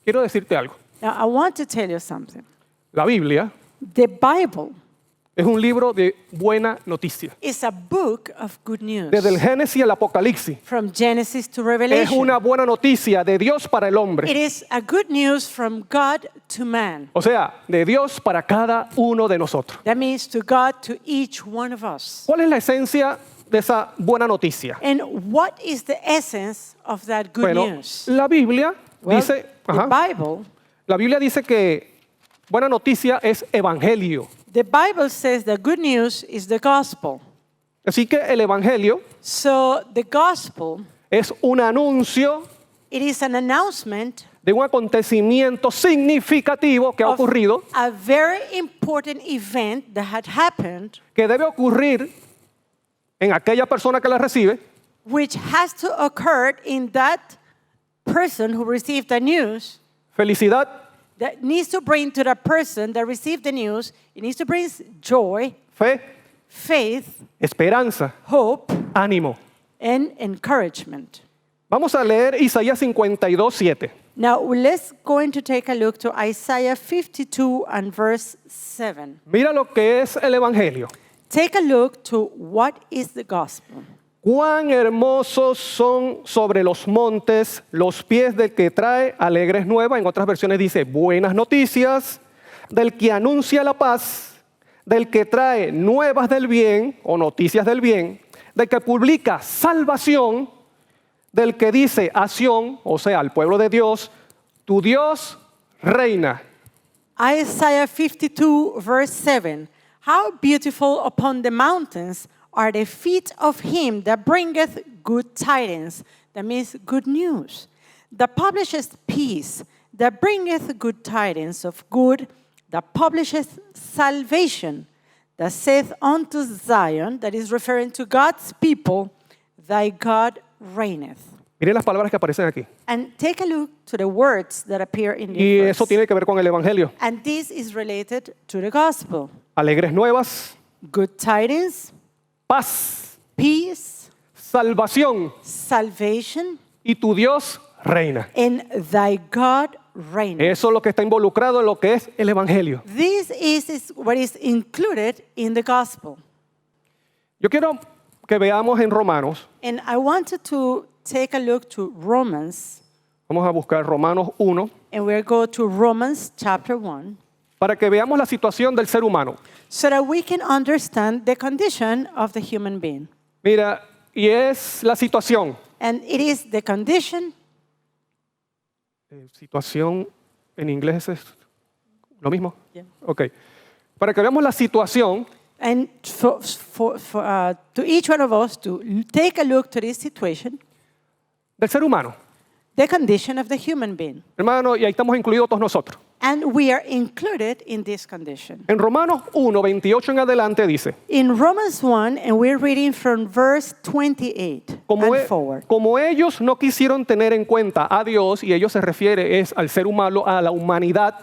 Quiero decirte algo. Now, I want to tell you something. La Biblia The Bible es un libro de buena noticia. is a book of good news. Desde el Génesis al Apocalipsis. From Genesis to Es Revelation. una buena noticia de Dios para el hombre. It is a good news from God to man. O sea, de Dios para cada uno de nosotros. That means to God, to each one of us. ¿Cuál es la esencia de esa buena noticia? And what is the essence of that good Bueno, news? la Biblia Well, dice, the Bible, la Biblia dice que buena noticia es evangelio. the Bible says the good news is the gospel. Así que el evangelio So the gospel, es un anuncio it is an announcement de un acontecimiento significativo que ha of ocurrido, a very important event that had happened, que debe ocurrir en aquella persona que la recibe, which has to occur in that person who received the news, felicidad, that needs to bring to the person that received the news, it needs to bring joy, fe, faith, esperanza, hope, ánimo. and encouragement. Vamos a leer Isaías 52:7. Now, let's go to take a look to Isaiah 52 and verse 7. Mira lo que es el evangelio. Take a look to what is the gospel. Cuán hermosos son sobre los montes los pies del que trae alegres nuevas. En otras versiones dice buenas noticias, del que anuncia la paz, del que trae nuevas del bien o noticias del bien, del que publica salvación, del que dice a Sión, o sea, al pueblo de Dios, tu Dios reina. Isaiah 52 verse 7. How beautiful upon the mountains are the feet of him that bringeth good tidings. That means good news. That publisheth peace, that bringeth good tidings of good, that publisheth salvation, that saith unto Zion, that is referring to God's people, thy God reigneth. Miren las palabras que aparecen aquí. And take a look to the words that appear in Y the eso verse. tiene que ver con el evangelio. And this is related to the gospel. Alegres nuevas, Good tidings, paz, peace, salvación salvation, y tu Dios reina. and thy God reigneth. Eso es lo que está involucrado en lo que es el evangelio. This is what is included in the gospel. Yo quiero que veamos en Romanos, And I wanted to take a look to Romans, vamos a buscar Romanos 1, and we'll go to Romans chapter 1, para que veamos la situación del ser humano. so that we can understand the condition of the human being. Mira, y es la situación. And it is the condition, Situación en inglés es lo mismo. Yeah. Ok. Para que veamos la situación and to each one of us to take a look to this situation, del ser humano. the condition of the human being. Hermano, y ahí estamos incluidos todos nosotros. And we are included in this condition. En Romanos 1, 28 en adelante dice, In Romans 1, and we're reading from verse 28 and forward. como ellos no quisieron tener en cuenta a Dios, y ellos se refiere es al ser humano, a la humanidad,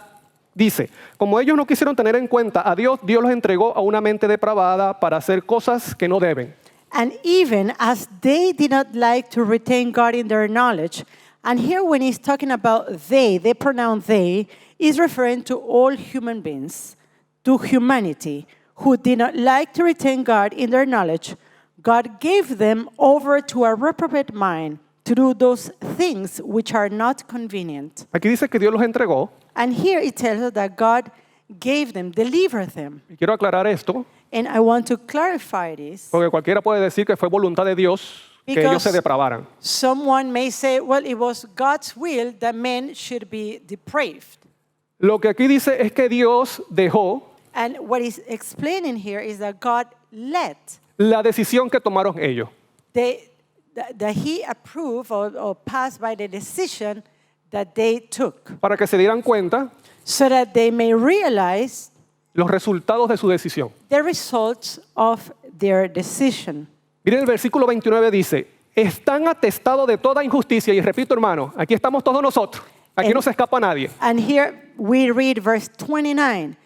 dice, como ellos no quisieron tener en cuenta a Dios, Dios los entregó a una mente depravada para hacer cosas que no deben. And even as they did not like to retain God in their knowledge, and here when he's talking about they pronoun they, is referring to all human beings, to humanity, who did not like to retain God in their knowledge, God gave them over to a reprobate mind to do those things which are not convenient. Aquí dice que Dios los entregó, And here it tells us that God gave them, delivered them. y quiero aclarar esto, And I want to clarify this. porque cualquiera puede decir que fue voluntad de Dios que Because ellos se depravaran. someone may say, well, it was God's will that men should be depraved. Lo que aquí dice es que Dios dejó And what is explaining here is that God let la decisión que tomaron ellos. that he approved or passed by the decision that they took, Para que se dieran cuenta so that they may realize los resultados de su decisión. the results of their decision. Miren el versículo 29 dice, están atestados de toda injusticia. Y repito, hermano, aquí estamos todos nosotros. Aquí no se escapa nadie. And here we read verse 29,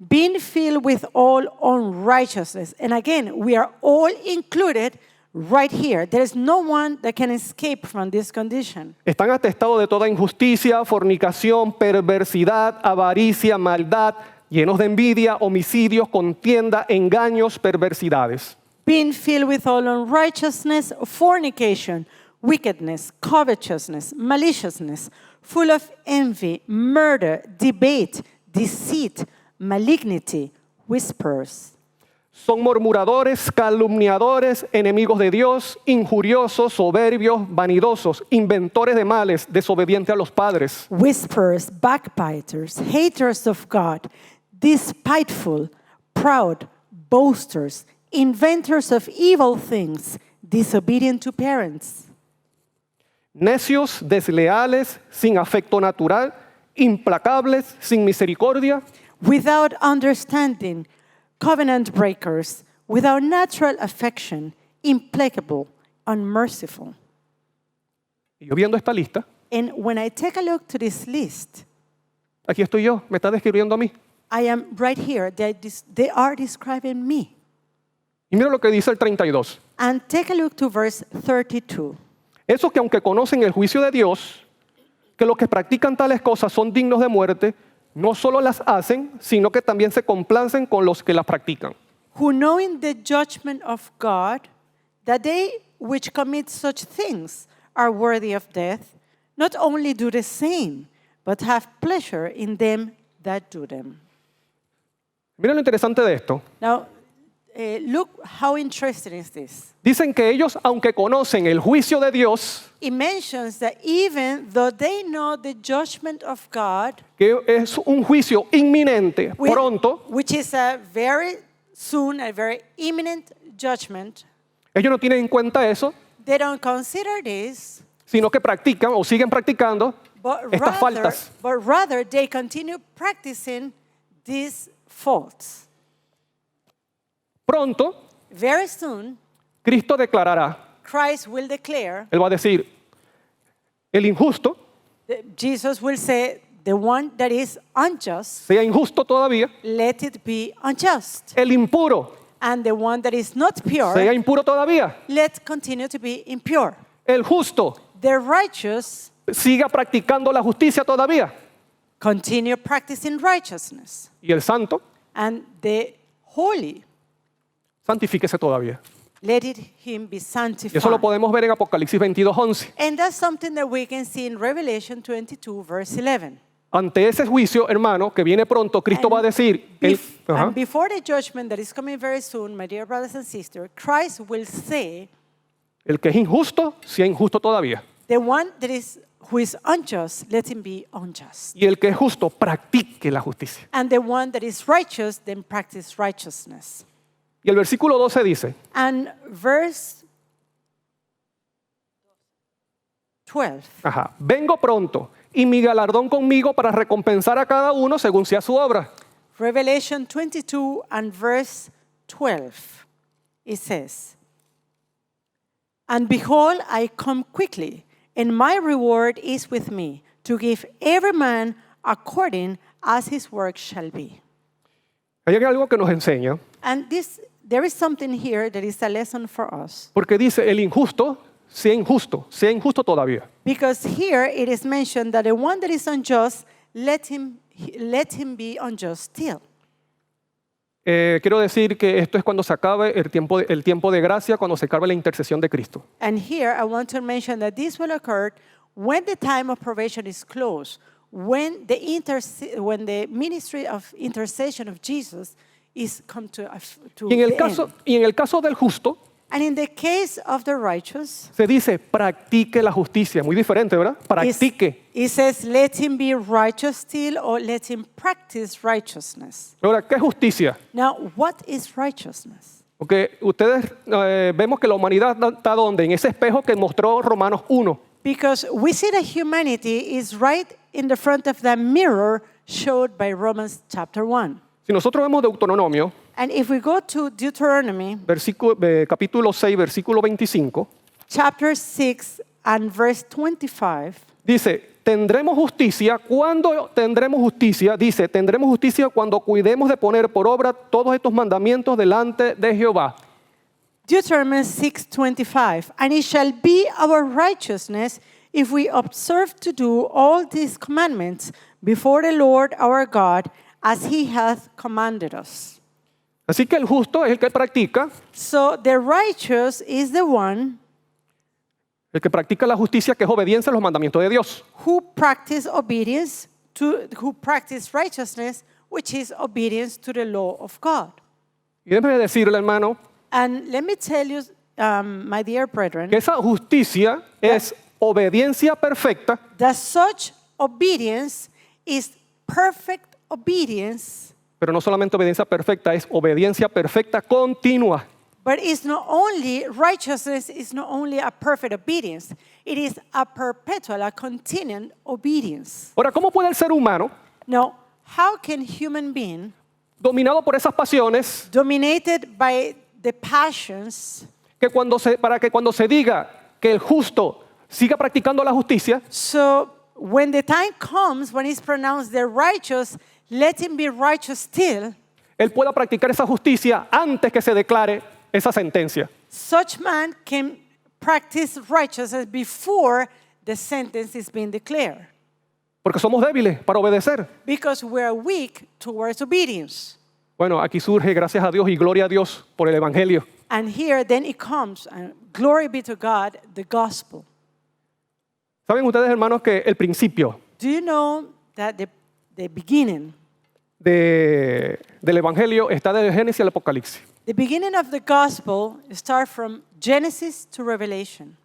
being filled with all unrighteousness. And again, we are all included right here. There is no one that can escape from this condition. Están atestados de toda injusticia, fornicación, perversidad, avaricia, maldad, llenos de envidia, homicidios, contienda, engaños, perversidades. Being filled with all unrighteousness, fornication, wickedness, covetousness, maliciousness, full of envy, murder, debate, deceit, malignity, whispers. Son murmuradores, calumniadores, enemigos de Dios, injuriosos, soberbios, vanidosos, inventores de males, desobedientes a los padres. Whisperers, backbiters, haters of God, despiteful, proud, boasters, inventors of evil things, disobedient to parents. Necios, desleales, sin afecto natural, implacables, sin misericordia, Without understanding, covenant breakers, without natural affection, implacable, unmerciful. Y yo viendo esta lista, And when I take a look to this list, aquí estoy yo, me está describiendo a mí. I am right here. They are describing me. Y mira lo que dice el 32. And take a look to verse 32. Esos que aunque conocen el juicio de Dios, que los que practican tales cosas son dignos de muerte, no solo las hacen, sino que también se complacen con los que las practican. Who knowing the judgment of God, that they which commit such things are worthy of death, not only do the same, but have pleasure in them that do them. Mira lo interesante de esto. Now, look how interesting is this. Dicen que ellos, aunque conocen el juicio de Dios, It mentions that even though they know the judgment of God, que es un juicio inminente, which- pronto, which is a very soon, a very imminent judgment, ellos no tienen en cuenta eso, they don't consider this, sino que practican o siguen practicando estas faltas. but rather they continue practicing these faults. Pronto, Very soon, Cristo declarará, Christ will declare, Él va a decir, el injusto, Jesus will say, the one that is unjust, sea injusto todavía, let it be unjust. el impuro, And the one that is not pure, sea impuro todavía, let continue to be impure. el justo, The righteous siga practicando la justicia todavía, continue practicing righteousness. y el santo, And the holy, santifíquese todavía. let him be Y sanctified. eso lo podemos ver en Apocalipsis 22:11. And that's something that we can see in Revelation 22, verse 11. Ante ese juicio, hermano, que viene pronto, Cristo va a decir, ajá, And before the judgment that is coming very soon, my dear brothers and sisters, Christ will say, el que es injusto, sea injusto todavía. the one that is who is unjust, let him be unjust. Y el que es justo, practique la justicia. And the one that is righteous, then practice righteousness. Y el versículo 12 dice, And verse 12. ajá, vengo pronto y mi galardón conmigo para recompensar a cada uno según sea su obra. Revelation 22 and verse 12. It says, and behold, I come quickly, and my reward is with me, to give every man according as his work shall be. Hay algo que nos enseña, And there is something here that is a lesson for us. porque dice, el injusto, sea injusto todavía. Because here it is mentioned that the one that is unjust, let him be unjust still. Quiero decir que esto es cuando se acabe el tiempo de gracia, cuando se acabe la intercesión de Cristo. And here I want to mention that this will occur when the time of probation is closed, when the ministry of intercession of Jesus is come to Y en el the caso, end. y en el caso del justo, And in the case of the righteous, se dice, practique la justicia. Muy diferente, ¿verdad? Practique. it says, let him be righteous still, or let him practice righteousness. Ahora, ¿qué es justicia? Now, what is righteousness? Porque ustedes vemos que la humanidad está donde, en ese espejo que mostró Romanos 1. Because we see that humanity is right in the front of the mirror showed by Romans chapter 1. Si nosotros vemos Deuteronomio, And if we go to Deuteronomy capítulo 6, versículo 25, chapter 6 and verse 25, dice, tendremos justicia cuando cuidemos de poner por obra todos estos mandamientos delante de Jehová. Deuteronomy 6:25, and it shall be our righteousness if we observe to do all these commandments before the Lord our God, as he hath commanded us. Así que el justo es el que practica, So the righteous is the one la justicia, que es obediencia a los mandamientos de Dios. who practice righteousness, which is obedience to the law of God. Y déjeme decirle, hermano, And let me tell you, my dear brethren, que esa justicia es obediencia perfecta that such obedience is perfect obedience, pero no solamente obediencia perfecta, es obediencia perfecta continua. but it's not only righteousness is not only a perfect obedience, it is a perpetual, a continuing obedience. Ahora, ¿cómo puede el ser humano, Now, how can human being dominado por esas pasiones, dominated by the passions, para que cuando se diga que el justo siga practicando la justicia, so when the time comes when it's pronounced the righteous, let him be righteous still, él pueda practicar esa justicia antes que se declare esa sentencia? such man can practice righteousness before the sentence is being declared, Porque somos débiles para obedecer. because we are weak towards obedience. Bueno, aquí surge, gracias a Dios y gloria a Dios por el Evangelio. And here then it comes, and glory be to God, the gospel. ¿Saben ustedes, hermanos, que el principio Do you know that the beginning, del Evangelio está desde Génesis al Apocalipsis? the beginning of the gospel starts from Genesis to Revelation?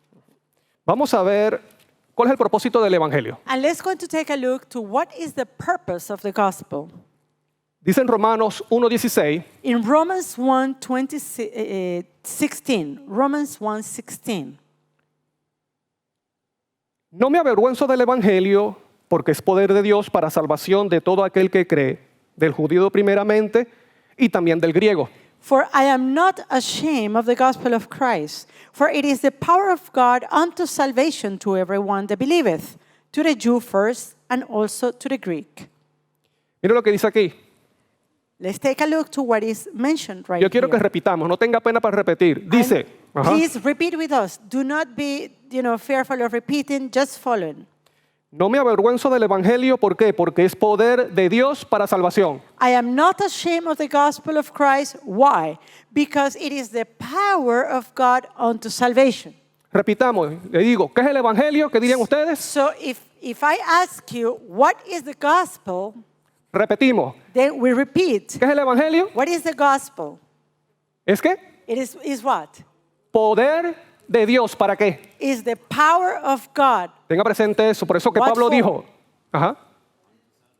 Vamos a ver cuál es el propósito del Evangelio. And let's go to take a look to what is the purpose of the gospel. Dice en Romanos 1:16, In Romans 1:16, Romans 1:16. no me avergüenzo del Evangelio porque es poder de Dios para salvación de todo aquel que cree, del judío primeramente y también del griego. For I am not ashamed of the gospel of Christ, for it is the power of God unto salvation to everyone that believeth, to the Jew first and also to the Greek. Mira lo que dice aquí. Let's take a look to what is mentioned right Yo quiero que here. repitamos, no tenga pena para repetir. Dice, And ajá, please repeat with us. Do not be, fearful of repeating, just following. no me avergüenzo del Evangelio, ¿por qué? Porque es poder de Dios para salvación. I am not ashamed of the gospel of Christ. Why? Because it is the power of God unto salvation. Repitamos, le digo, ¿qué es el Evangelio? ¿Qué dirían ustedes? So if I ask you, what is the gospel? Repetimos, Then we repeat. ¿qué es el Evangelio? What is the gospel? ¿Es qué? It is what? Poder de Dios, ¿para qué? Is the power of God. Tenga presente eso, por eso que What Pablo for? dijo, ajá,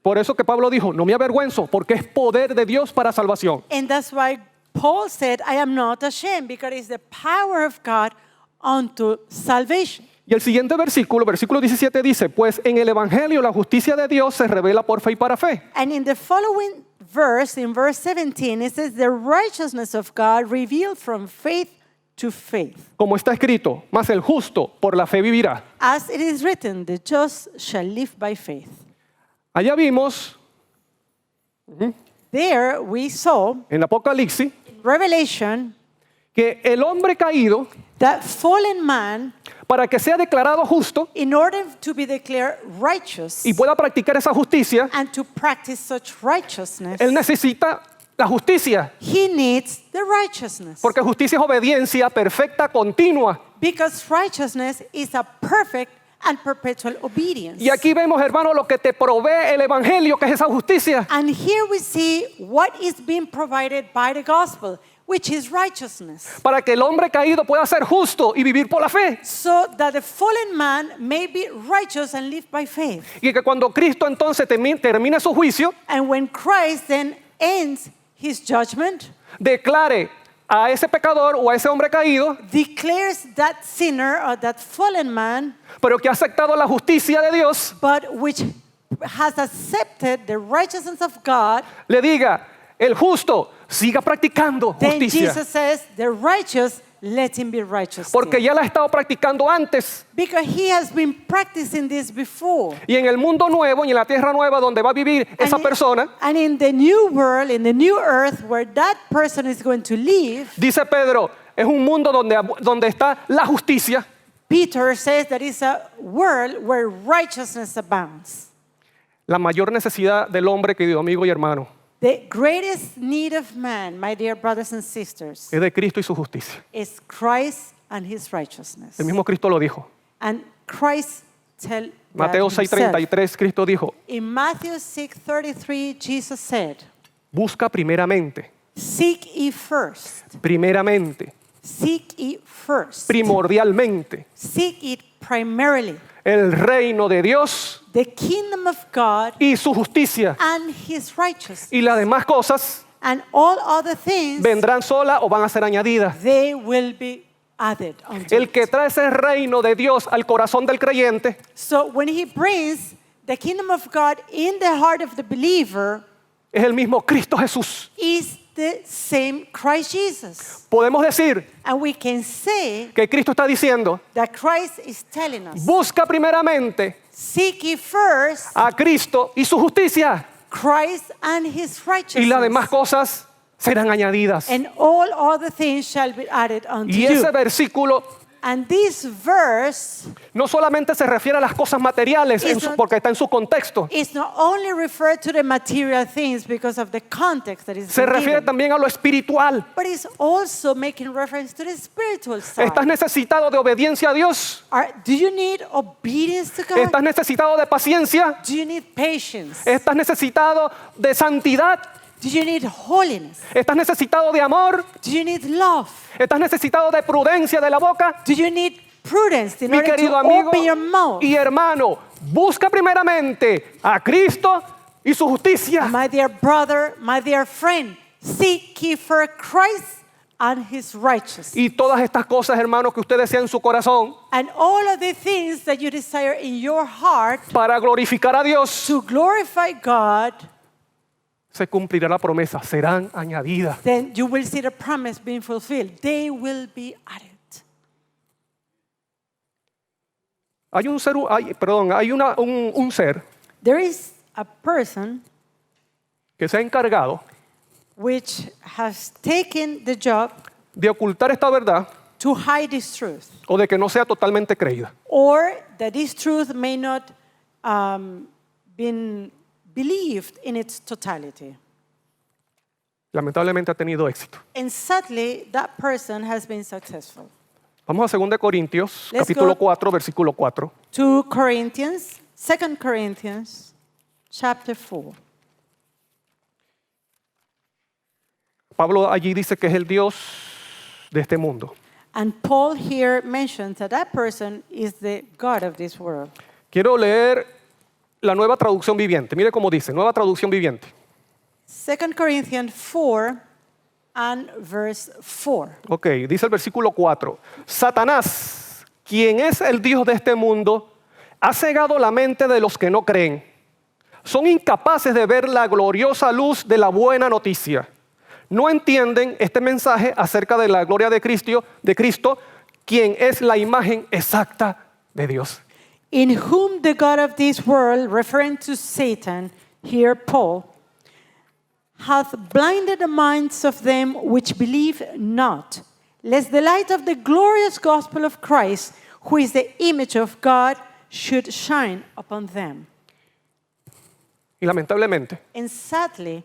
por eso que Pablo dijo, no me avergüenzo, porque es poder de Dios para salvación. And that's why Paul said, I am not ashamed, because it's the power of God unto salvation. Y el siguiente versículo, versículo 17 dice, pues en el Evangelio la justicia de Dios se revela por fe y para fe. And in the following verse, in verse 17, it says, the righteousness of God revealed from faith to faith. Como está escrito, mas el justo por la fe vivirá. As it is written, the just shall live by faith. Allá vimos There we saw, en Apocalipsis, Revelation, que el hombre caído, that fallen man, para que sea declarado justo in order to be declared righteous y pueda practicar esa justicia, and to practice such righteousness, él necesita la justicia, he needs the righteousness. porque justicia es obediencia perfecta, continua. Because righteousness is a perfect and perpetual obedience. Y aquí vemos, hermano, lo que te provee el Evangelio, que es esa justicia. And here we see what is being provided by the gospel, which is righteousness. Para que el hombre caído pueda ser justo y vivir por la fe. So that the fallen man may be righteous and live by faith. Y que cuando Cristo entonces termine su juicio, And when Christ then ends his judgment, declare a ese pecador o a ese hombre caído, declares that sinner or that fallen man, pero que ha aceptado la justicia de Dios, but which has accepted the righteousness of God, le diga, el justo siga practicando then justicia. Jesus says, the righteous, let him be righteous. Porque still. ya la ha estado practicando antes. Because he has been practicing this before. Y en el mundo nuevo y en la tierra nueva donde va a vivir esa persona, And in the new world, in the new earth, where that person is going to live, dice Pedro, es un mundo donde está la justicia. Peter says that it's a world where righteousness abounds. La mayor necesidad del hombre, querido amigo y hermano, The greatest need of man, my dear brothers and sisters, es de Cristo y su justicia. is Christ and his righteousness. El mismo Cristo lo dijo. And Christ tell that Mateo himself. 6:33, Cristo dijo, In Matthew 6:33, Jesus said, busca primeramente, seek ye first, primeramente, seek ye first, primordialmente, seek it primarily, el reino de Dios the kingdom of God y su justicia. and his righteousness. Y las demás cosas And all other things, vendrán solas o van a ser añadidas. they will be added unto El que it. trae ese reino de Dios al corazón del creyente So when he brings the kingdom of God in the heart of the believer, es el mismo Cristo Jesús. is the same Christ Jesus. Podemos decir And we can say que Cristo está diciendo, that Christ is telling us, busca primeramente seek ye first a Cristo y su justicia, Christ and his y righteousness, las demás cosas serán añadidas. and all other things shall be added unto Y you. ese versículo And this verse no solamente se refiere a las cosas materiales, It's not- porque está en su contexto, is not only referred to the material things because of the context that is se been refiere given, también a lo espiritual. but it's also making reference to the spiritual side. ¿Estás necesitado de obediencia a Dios? Do you need obedience to God? ¿Estás necesitado de paciencia? Do you need patience? ¿Estás necesitado de santidad? Do you need holiness? ¿Estás necesitado de amor? Do you need love? ¿Estás necesitado de prudencia de la boca? Do you need prudence in Mi order querido to amigo open your mouth? y hermano, busca primeramente a Cristo y su justicia. My dear brother, my dear friend, seek ye for Christ and his righteousness. Y todas estas cosas, hermano, que usted desea en su corazón And all of the things that you desire in your heart para glorificar a Dios, to glorify God, se cumplirá la promesa, serán añadidas. then you will see the promise being fulfilled. They will be added. Hay un ser, un ser There is a person que se ha encargado which has taken the job de ocultar esta verdad to hide this truth, o de que no sea totalmente creída. or that this truth may not been believed in its totality. Lamentablemente ha tenido éxito. And sadly, that person has been successful. Vamos a 2 Corintios, Let's capítulo go. 4, versículo 4. 2 Corinthians, 2 Corinthians, chapter 4. Pablo allí dice que es el Dios de este mundo. And Paul here mentions that that person is the God of this world. Quiero leer la nueva traducción viviente. Mire cómo dice, nueva traducción viviente. 2 Corinthians 4 and verse 4. Ok, dice el versículo 4. Satanás, quien es el Dios de este mundo, ha cegado la mente de los que no creen. Son incapaces de ver la gloriosa luz de la buena noticia. No entienden este mensaje acerca de la gloria de Cristo, quien es la imagen exacta de Dios. In whom the God of this world, referring to Satan, here Paul, hath blinded the minds of them which believe not, lest the light of the glorious gospel of Christ, who is the image of God, should shine upon them. Y lamentablemente, And sadly,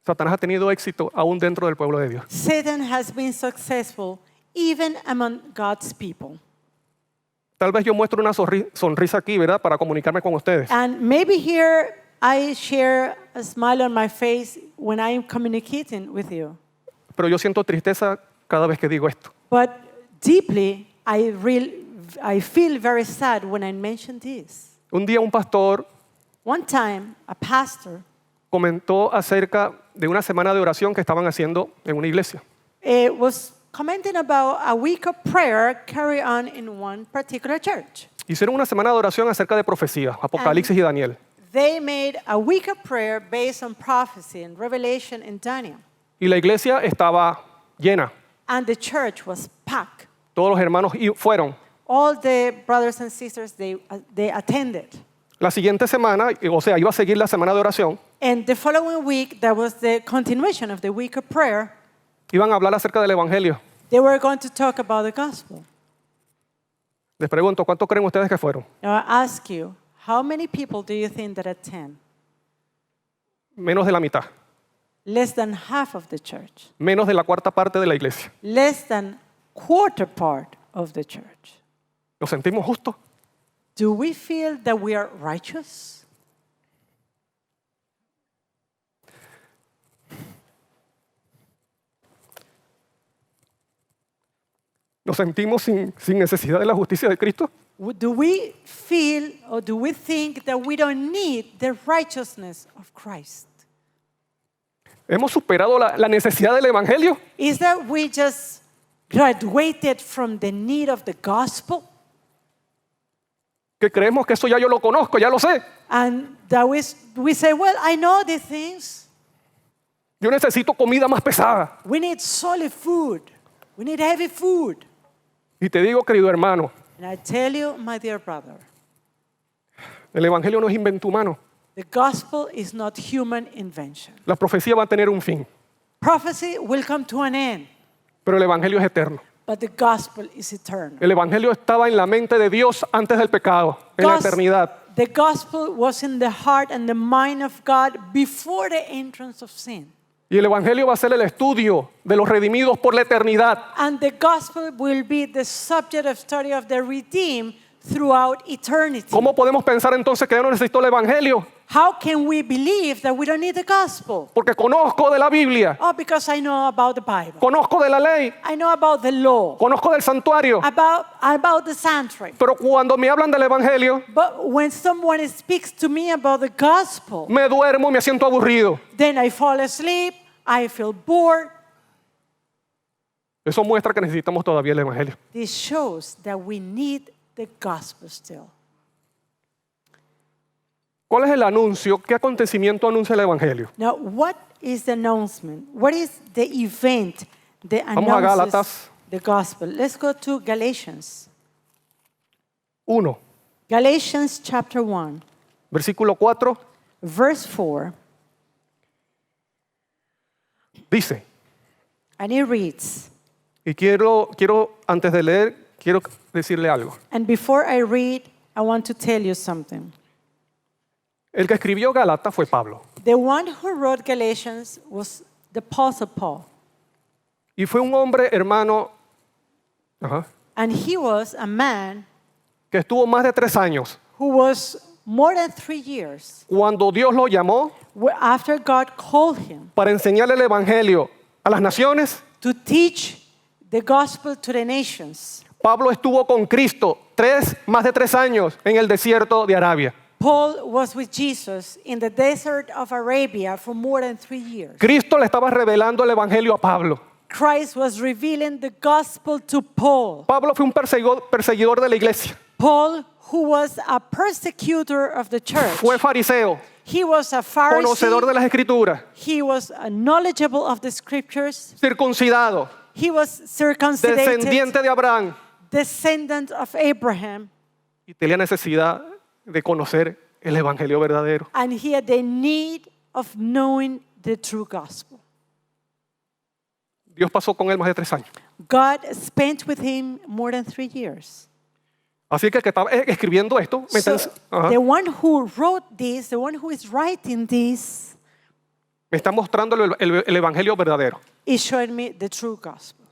Satanás ha tenido éxito aún dentro del pueblo de Dios. Satan has been successful even among God's people. Tal vez yo muestro una sonrisa aquí, ¿verdad? Para comunicarme con ustedes. And maybe here I share a smile on my face when I am communicating with you. Pero yo siento tristeza cada vez que digo esto. But deeply, I feel very sad when I mention this. Un día un pastor One time, a pastor comentó acerca de una semana de oración que estaban haciendo en una iglesia. was commenting about a week of prayer carried on in one particular church. Hicieron una semana de oración acerca de profecía, Apocalipsis y Daniel. They made a week of prayer based on prophecy and revelation in Daniel. Y la iglesia estaba llena. And the church was packed. Todos los hermanos fueron. All the brothers and sisters, they attended. La siguiente semana, o sea, iba a seguir la semana de oración, And the following week, that was the continuation of the week of prayer. iban a hablar acerca del Evangelio. They were going to talk about the gospel. Les pregunto, ¿cuántos creen ustedes que fueron? Now I ask you, how many people do you think that attend? Menos de la mitad, Less than half of the church. menos de la cuarta parte de la iglesia. Less than quarter part of the church. ¿Nos sentimos justos? Do we feel that we are righteous? ¿Nos sentimos sin necesidad de la justicia de Cristo? Do we feel or do we think that we don't need the righteousness of Christ? ¿Hemos superado la necesidad del Evangelio? Is that we just graduated from the need of the gospel Que creemos que eso ya yo lo conozco, ya lo sé. and that we say, well, I know these things. Yo necesito comida más pesada. We need solid food. We need heavy food. Y te digo, querido hermano, And I tell you, my dear brother, el Evangelio no es invento humano. the gospel is not human invention. La profecía va a tener un fin, Prophecy will come to an end, pero el Evangelio es eterno. but the gospel is eternal. El Evangelio estaba en la mente de Dios antes del pecado, en la Gos- eternidad. The gospel was in the heart and the mind of God before the entrance of sin. Y el Evangelio va a ser el estudio de los redimidos por la eternidad. And the gospel will be the subject of study of the redeemed throughout eternity. ¿Cómo podemos pensar entonces que yo no necesito el Evangelio? How can we believe that we don't need the gospel? Porque conozco de la Biblia, Oh, because I know about the Bible. conozco de la ley, I know about the law, conozco del santuario. about the sanctuary. Pero cuando me hablan del Evangelio, But when someone speaks to me about the gospel, me duermo, me siento aburrido. then I fall asleep, I feel bored. Eso muestra que necesitamos todavía el Evangelio. This shows that we need the gospel still. ¿Cuál es el anuncio? ¿Qué acontecimiento anuncia el Evangelio? Now, what is the announcement? What is the event that Vamos a announces Gálatas. the gospel? Let's go to Galatians. 1, Galatians chapter 1, versículo 4, verse 4, dice, and it reads, y quiero antes de leer, quiero decirle algo. and before I read, I want to tell you something. El que escribió Gálatas fue Pablo. The one who wrote Galatians was the Apostle Paul, Y fue un hombre, hermano, and he was a man que estuvo más de 3 años. who was more than 3 years Cuando Dios lo llamó after God called him para enseñarle el Evangelio a las naciones, to teach the gospel to the nations. Pablo estuvo con Cristo más de 3 años en el desierto de Arabia. Paul was with Jesus in the desert of Arabia for more than 3 years. Cristo le estaba revelando el Evangelio a Pablo. Christ was revealing the gospel to Paul. Pablo fue un perseguidor de la iglesia. Paul, who was a persecutor of the church, Fue fariseo, he was a conocedor de Pharisee, las escrituras, he was knowledgeable of the scriptures, circuncidado, he was circumcised, descendiente de Abraham. descendant of Abraham, Y tenía necesidad de conocer el Evangelio verdadero. and he had the need of knowing the true gospel. Dios pasó con él más de 3 años. God spent with him more than 3 years. Así que el que estaba escribiendo esto, So, the one who wrote this, the one who is writing this, me está mostrando el Evangelio verdadero. is showing me the true gospel.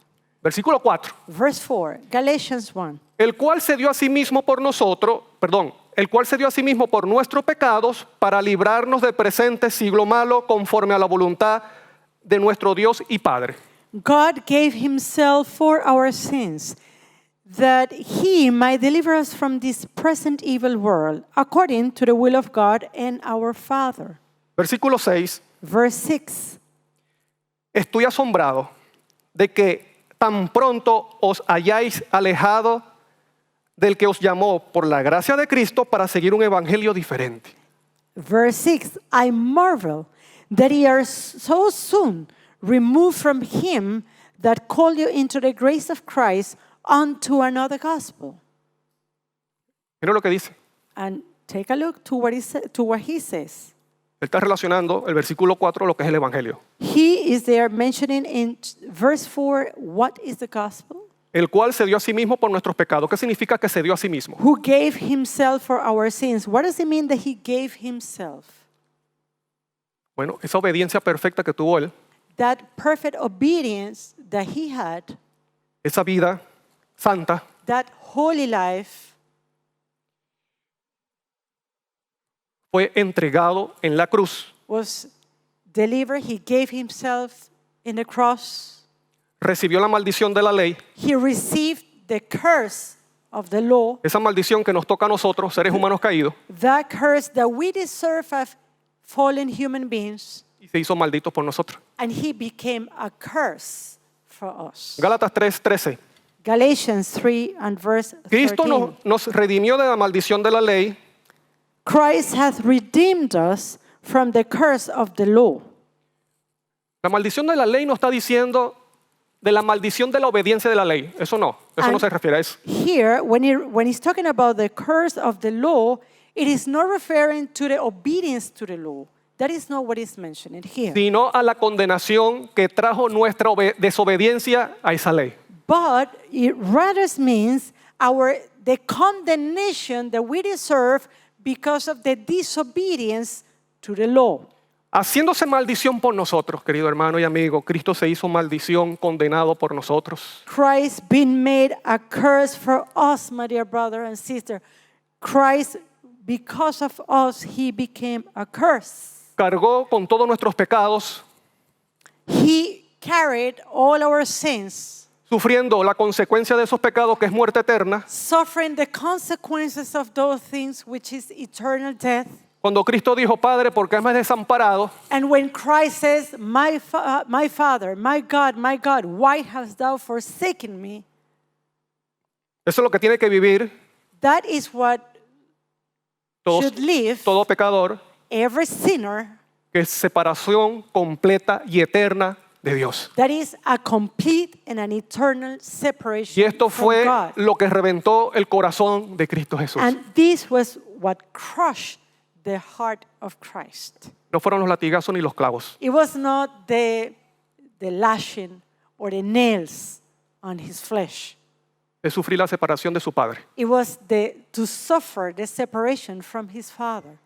Versículo 4. Verse 4, Galatians 1. El cual se dio a sí mismo por nosotros, el cual se dio a sí mismo por nuestros pecados para librarnos del presente siglo malo conforme a la voluntad de nuestro Dios y Padre. God gave himself for our sins, that he might deliver us from this present evil world, according to the will of God and our Father. Versículo 6. Verse 6. Estoy asombrado de que tan pronto os hayáis alejado del que os llamó por la gracia de Cristo para seguir un evangelio diferente. Verse 6. I marvel that ye are so soon removed from him that called you into the grace of Christ unto another gospel. Mira lo que dice. And take a look to what he says. Él está relacionando el versículo 4 a lo que es el Evangelio. He is there mentioning in verse 4 what is the gospel? El cual se dio a sí mismo por nuestros pecados. ¿Qué significa que se dio a sí mismo? Who gave himself for our sins. What does it mean that he gave himself? Bueno, esa obediencia perfecta que tuvo él, That perfect obedience that he had, esa vida santa, that holy life, fue entregado en la cruz. was delivered. He gave himself in the cross. Recibió la maldición de la ley, He received the curse of the law, esa maldición que nos toca a nosotros, seres humanos caídos, that curse that we deserve as fallen human beings, y se hizo maldito por nosotros. and he became a curse for us. Gálatas 3:13. Galatians 3 and verse Cristo 13. nos redimió de la maldición de la ley Christ hath redeemed us from the curse of the law. La maldición de la ley no está diciendo de la maldición de la obediencia de la ley. Eso no se refiere a eso. Here, when he's talking about the curse of the law, it is not referring to the obedience to the law. That is not what is mentioned here. Sino a la condenación que trajo nuestra desobediencia a esa ley. But it rather means the condemnation that we deserve because of the disobedience to the law. Haciéndose maldición por nosotros, querido hermano y amigo, Cristo se hizo maldición, condenado por nosotros. Christ being made a curse for us, my dear brother and sister. Christ, because of us, he became a curse. Cargó con todos nuestros pecados, He carried all our sins, sufriendo la consecuencia de esos pecados, que es muerte eterna. suffering the consequences of those things, which is eternal death. Cuando Cristo dijo, Padre, ¿por qué me has desamparado? And when Christ says, my Father, my God, why hast thou forsaken me? Eso es lo que tiene que vivir That is what should live todo pecador, every sinner. que es separación completa y eterna de Dios. That is a complete and an eternal Y separation esto from fue God. lo que reventó el corazón de Cristo Jesús. And this was what crushed the heart of Christ. No fueron los latigazos ni los clavos. It was not the lashing or the nails on his flesh. Es sufrir la separación de su Padre. It was to suffer the separation from his Father.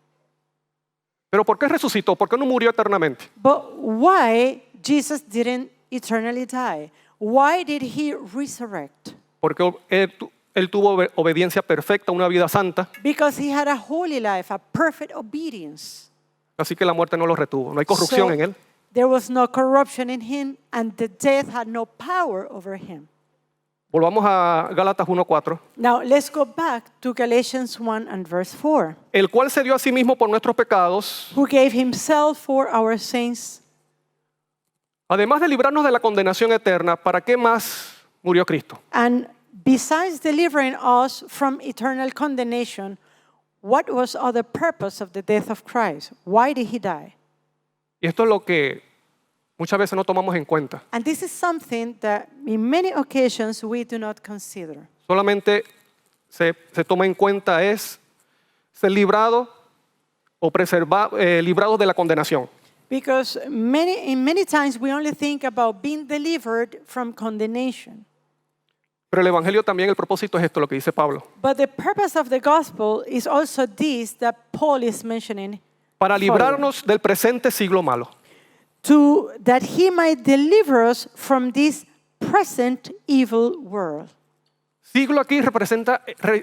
Pero ¿por qué resucitó? ¿Por qué no murió eternamente? But why Jesus didn't eternally die? Why did he resurrect? Porque él tuvo obediencia perfecta, una vida santa, Because he had a holy life, a perfect obedience. así que la muerte no lo retuvo. No hay corrupción So en él. there was no corruption in him, and the death had no power over him. Volvamos a Gálatas 1:4. Now let's go back to Galatians 1 and verse 4. El cual se dio a sí mismo por nuestros pecados, Who gave himself for our sins, además de librarnos de la condenación eterna. ¿Para qué más murió Cristo? and besides delivering us from eternal condemnation, what was other purpose of the death of Christ? Why did he die? Y esto es lo que muchas veces no tomamos en cuenta. And this is something that in many occasions we do not consider. Solamente se toma en cuenta es ser librado o librados de la condenación. Because many times we only think about being delivered from condemnation. Pero el Evangelio también, el propósito es esto, lo que dice Pablo. But the purpose of the gospel is also this that Paul is mentioning. Para librarnos del presente siglo malo. That he might deliver us from this present evil world. Siglo aquí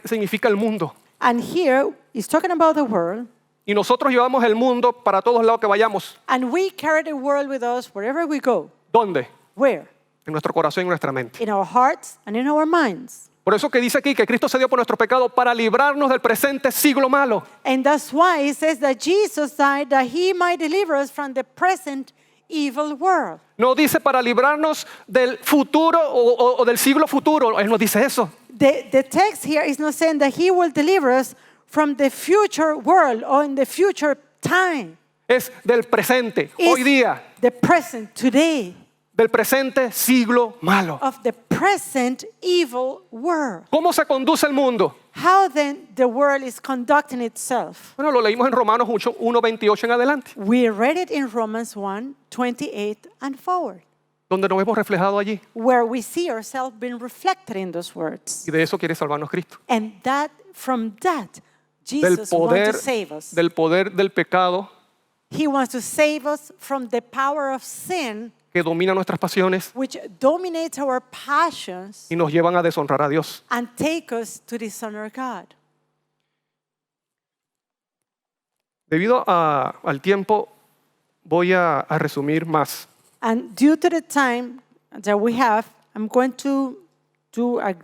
significa el mundo. And here he's talking about the world. Y nosotros llevamos el mundo para todos lados que vayamos. And we carry the world with us wherever we go. ¿Dónde? Where? En nuestro corazón y en nuestra mente. In our hearts and in our minds. Por eso que dice aquí que Cristo se dio por nuestro pecado para librarnos del presente siglo malo. And that's why it says that Jesus died that he might deliver us from the present evil world. No dice para librarnos del futuro o del siglo futuro. Él no dice eso. The text here is not saying that he will deliver us from the future world or in the future time. Es del presente, It's hoy día. the present, today. del presente siglo malo. of the present evil world. ¿Cómo se conduce el mundo? How then the world is conducting itself? Bueno, lo leímos en Romanos 1:28 en adelante, We read it in Romans 1:28 and forward, donde nos vemos reflejados allí. where we see ourselves being reflected in those words. Y de eso quiere salvarnos Cristo. And that from that, Del Jesus wants poder, to save us. del poder del pecado He wants to save us from the power of sin, que domina nuestras pasiones which dominates our passions y nos llevan a deshonrar a Dios. and take us to dishonor God. Debido al tiempo, voy a resumir más. And due to the time that we have, I'm going to do a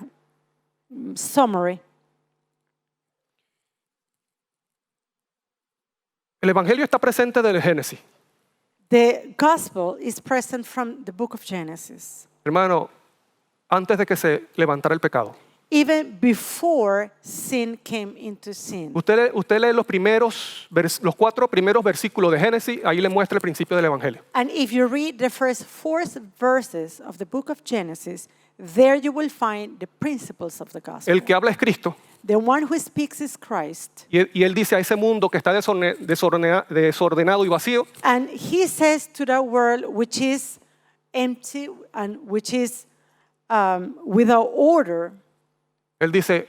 summary. El Evangelio está presente desde el Génesis. The gospel is present from the book of Genesis, Hermano, antes de que se levantara el pecado. even before sin came into sin. Usted lee los 4 primeros versículos de Génesis, ahí le muestra el principio del Evangelio. And if you read the first 4 verses of the book of Genesis, there you will find the principles of the gospel. El que habla es Cristo. The one who speaks is Christ. Y él dice a ese mundo que está desordenado y vacío, And he says to the world which is empty and which is without order, él dice,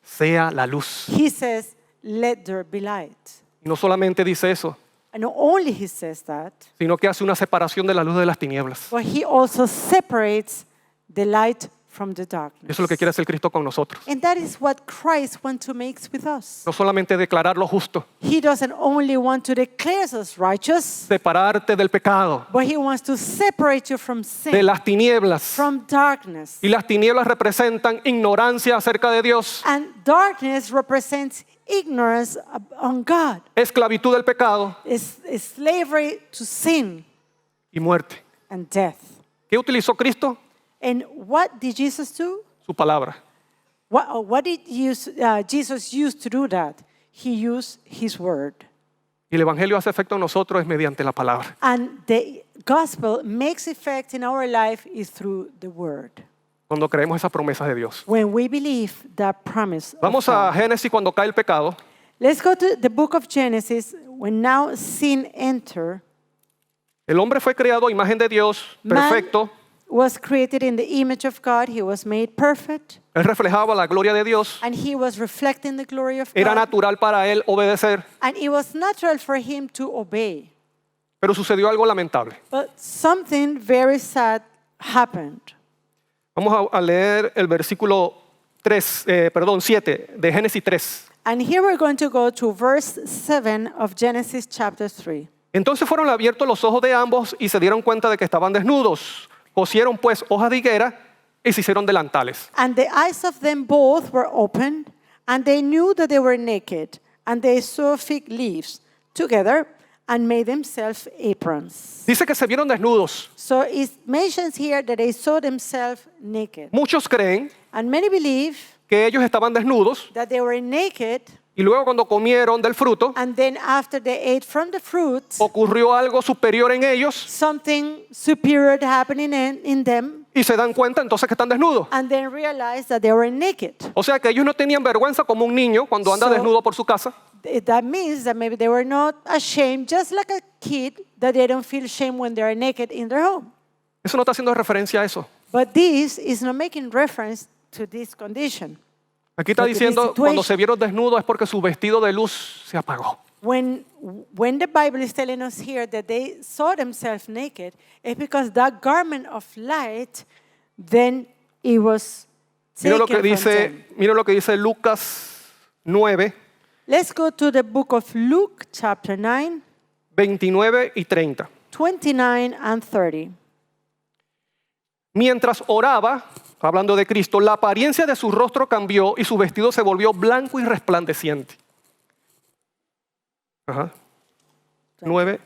sea la luz. he says, let there be light. Y no solamente dice eso, And not only he says that, sino que hace una separación de la luz de las tinieblas. but he also separates the light from the darkness. Eso es lo que quiere hacer Cristo con nosotros. And that is what Christ wants to make with us. No solamente declarar lo justo, He doesn't only want to declare us righteous, separarte del pecado, but he wants to separate you from de sin, las tinieblas. from darkness. Y las tinieblas representan ignorancia acerca de Dios, And darkness represents ignorance on God. esclavitud del pecado It's slavery to sin y muerte. and death. ¿Qué utilizó Cristo? And what did Jesus do? Su palabra. What did Jesus use to do that? He used his word. Y el Evangelio hace efecto en nosotros es mediante la palabra. And the gospel makes effect in our life is through the word. Cuando creemos esas promesas de Dios. When we believe that promise of Vamos a God. Génesis cuando cae el pecado. Let's go to the book of Genesis. When now sin entered, El hombre fue creado a imagen de Dios, perfecto. man was created in the image of God. He was made perfect. Él reflejaba la gloria de Dios. And he was reflecting the glory of Era God. natural para él obedecer, And it was natural for him to obey. pero sucedió algo lamentable. But something very sad happened. Vamos a leer el versículo 7 de Génesis 3. And here we're going to go to verse 7 of Genesis chapter 3. Entonces fueron abiertos los ojos de ambos y se dieron cuenta de que estaban desnudos. Cosieron pues hojas de higuera y se hicieron delantales. And the eyes of them both were opened, and they knew that they were naked. And they sewed fig leaves together and made themselves aprons. Dice que se vieron desnudos. So it mentions here that they saw themselves naked. Muchos creen And many believe que ellos estaban desnudos that they were naked, y luego cuando comieron del fruto and then after they ate from the fruit, ocurrió algo superior en ellos something superior happening in them, y se dan cuenta entonces que están desnudos. and then realized that they were naked. O sea que ellos no tenían vergüenza como un niño cuando anda So- desnudo por su casa, That means that maybe they were not ashamed, just like a kid, that they don't feel shame when they are naked in their home. eso no está haciendo referencia a eso. But this is not making reference to this condition. Aquí está But to this diciendo situation. cuando se vieron desnudos es porque su vestido de luz se apagó. When the Bible is telling us here that they saw themselves naked, it's because that garment of light, then it was Mira lo taken que from them. mira lo que dice Lucas 9, Let's go to the book of Luke, chapter 9, 29 y 30. 29 and 30. Mientras oraba, hablando de Cristo, la apariencia de su rostro cambió y su vestido se volvió blanco y resplandeciente. Ajá. 9.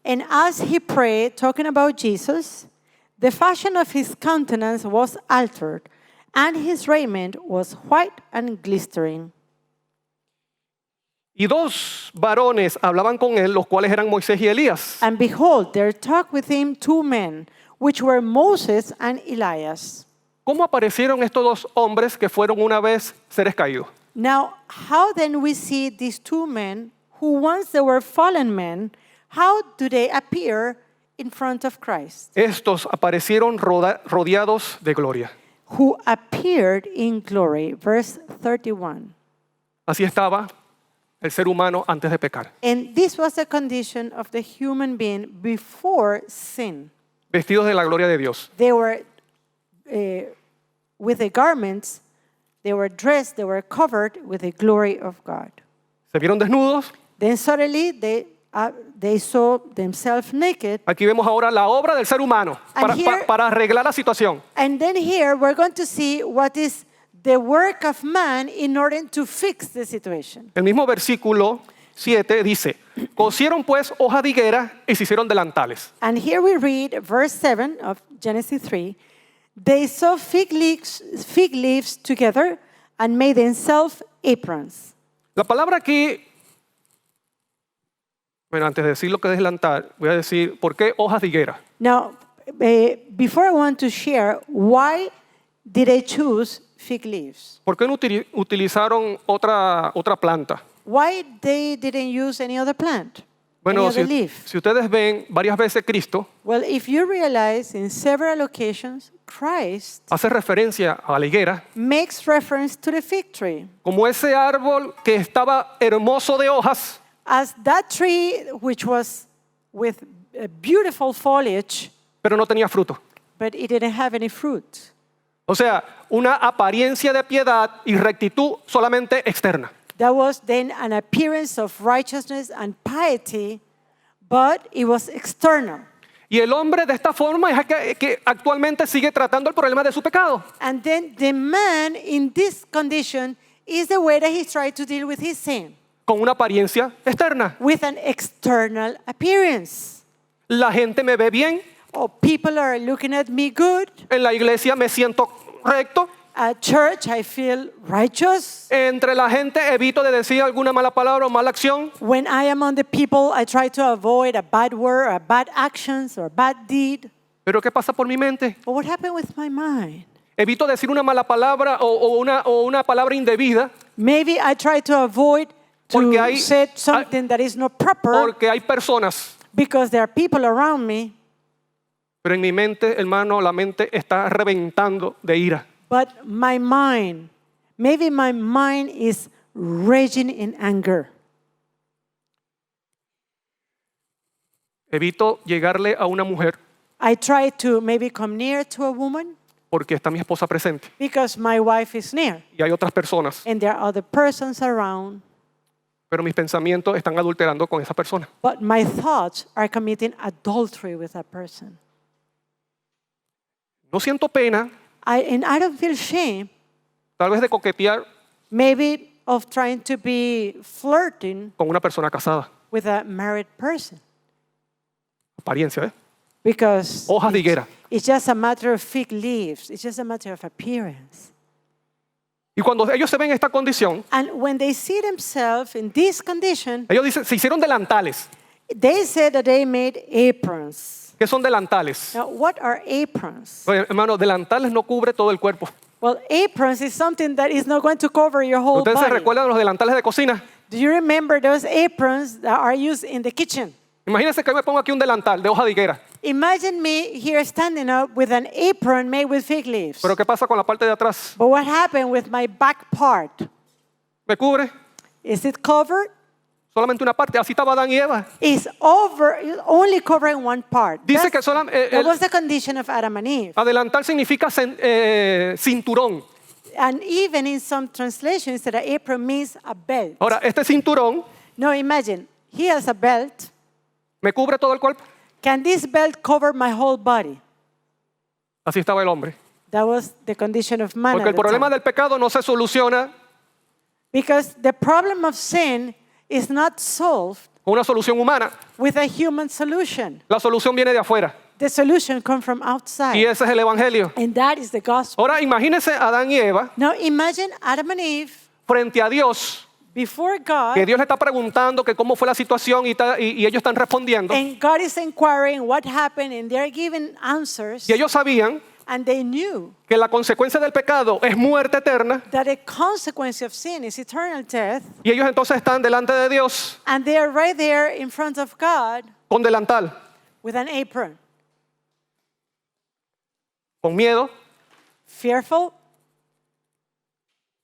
And as he prayed, talking about Jesus, the fashion of his countenance was altered, and his raiment was white and glistering. Y 2 varones hablaban con él, los cuales eran Moisés y Elías. And behold, there talked with him 2 men, which were Moses and Elias. ¿Cómo aparecieron estos dos hombres que fueron una vez seres caídos? Now, how then we see these two men who once they were fallen men, how do they appear in front of Christ? Estos aparecieron rodeados de gloria. Who appeared in glory. Verse 31. Así estaba el ser humano antes de pecar, And this was the condition of the human being before sin. vestidos de la gloria de Dios. They were with the garments, they were dressed, they were covered with the glory of God. Se vieron desnudos. Then suddenly they saw themselves naked. Aquí vemos ahora la obra del ser humano And here- para arreglar la situación. And then here we're going to see what is the work of man in order to fix the situation. El mismo versículo 7 dice, cosieron pues hojas de higuera y se hicieron delantales. And here we read verse 7 of Genesis 3. They saw fig leaves together and made themselves aprons. La palabra aquí, bueno, antes de decir lo que es delantal, voy a decir, ¿por qué hojas de higuera? Now, before I want to share, why did they choose fig leaves? ¿Por qué no utilizaron otra planta? Why they didn't use any other plant? Any Bueno, other leaf? si ustedes ven varias veces Cristo Well, if you realize in several occasions, Christ hace referencia a la higuera makes reference to the fig tree como ese árbol que estaba hermoso de hojas, as that tree which was with beautiful foliage, pero no tenía fruto. but it didn't have any fruit. O sea, una apariencia de piedad y rectitud solamente externa. That was then an appearance of righteousness and piety, but it was external. Y el hombre de esta forma es que actualmente sigue tratando el problema de su pecado. And then the man in this condition is the way that he tried to deal with his sin, Con una apariencia externa. with an external appearance. La gente me ve bien, Oh, people are looking at me good. en la iglesia me siento recto, At church, I feel righteous. entre la gente evito de decir alguna mala palabra o mala acción. When I am on the people, I try to avoid a bad word, or bad actions, or bad deed. Pero ¿qué pasa por mi mente? But what happened with my mind? Evito decir una mala palabra o una palabra indebida Maybe I try to avoid Porque to hay- say something that is not proper porque hay personas. because there are people around me, Pero en mi mente, hermano, la mente está reventando de ira. but my mind, maybe my mind is raging in anger. Evito llegarle a una mujer I try to maybe come near to a woman porque está mi esposa presente because my wife is near y hay otras personas, and there are other persons around, pero mis pensamientos están adulterando con esa persona. but my thoughts are committing adultery with that person. No siento pena, And I don't feel shame, tal vez de coquetear maybe of trying to be flirting con una persona casada. with a married person. Apariencia, ¿eh? Because Hojas de higuera. it's just a matter of fig leaves. It's just a matter of appearance. Y cuando ellos se ven en esta condición, And when they see themselves in this condition, ellos dicen, se hicieron delantales. they said that they made aprons. ¿Qué son delantales? Now, what are aprons? Oye, hermano, delantales no cubre todo el cuerpo. Well, aprons is something that is not going to cover your whole ¿Ustedes se body. recuerdan de los delantales de cocina? Do you remember those aprons that are used in the kitchen? Imagínense que yo me pongo aquí un delantal de hoja de higuera. Imagine me here standing up with an apron made with fig leaves. Pero ¿qué pasa con la parte de atrás? But what happened with my back part? ¿Me cubre? Is it covered? Solamente una parte. Así estaba Adán y Eva. It's only covering one part. Dice That's- que that was the condition of Adam and Eve. adelantal significa cinturón. And even in some translations, that an apron means a belt. Ahora, este cinturón No, imagine, he has a belt. me cubre todo el cuerpo. Can this belt cover my whole body? Así estaba el hombre. That was the condition of man Porque at el the problema time. del pecado no se soluciona Because the problem of sin is not solved con una solución humana. with a human solution. La solución viene de afuera. The solution comes from Y outside. ese es el evangelio. And that is the gospel. Ahora, imagínense a Adán y Eva Now imagine Adam and Eve frente a Dios before God, que Dios le está preguntando que cómo fue la situación y ellos están respondiendo. and God is inquiring what happened, and they're giving answers, Y ellos sabían and they knew que la consecuencia del pecado es muerte eterna. that the consequence of sin is eternal death, Y ellos entonces están delante de Dios and they are right there in front of God con delantal, with an apron, con miedo, fearful,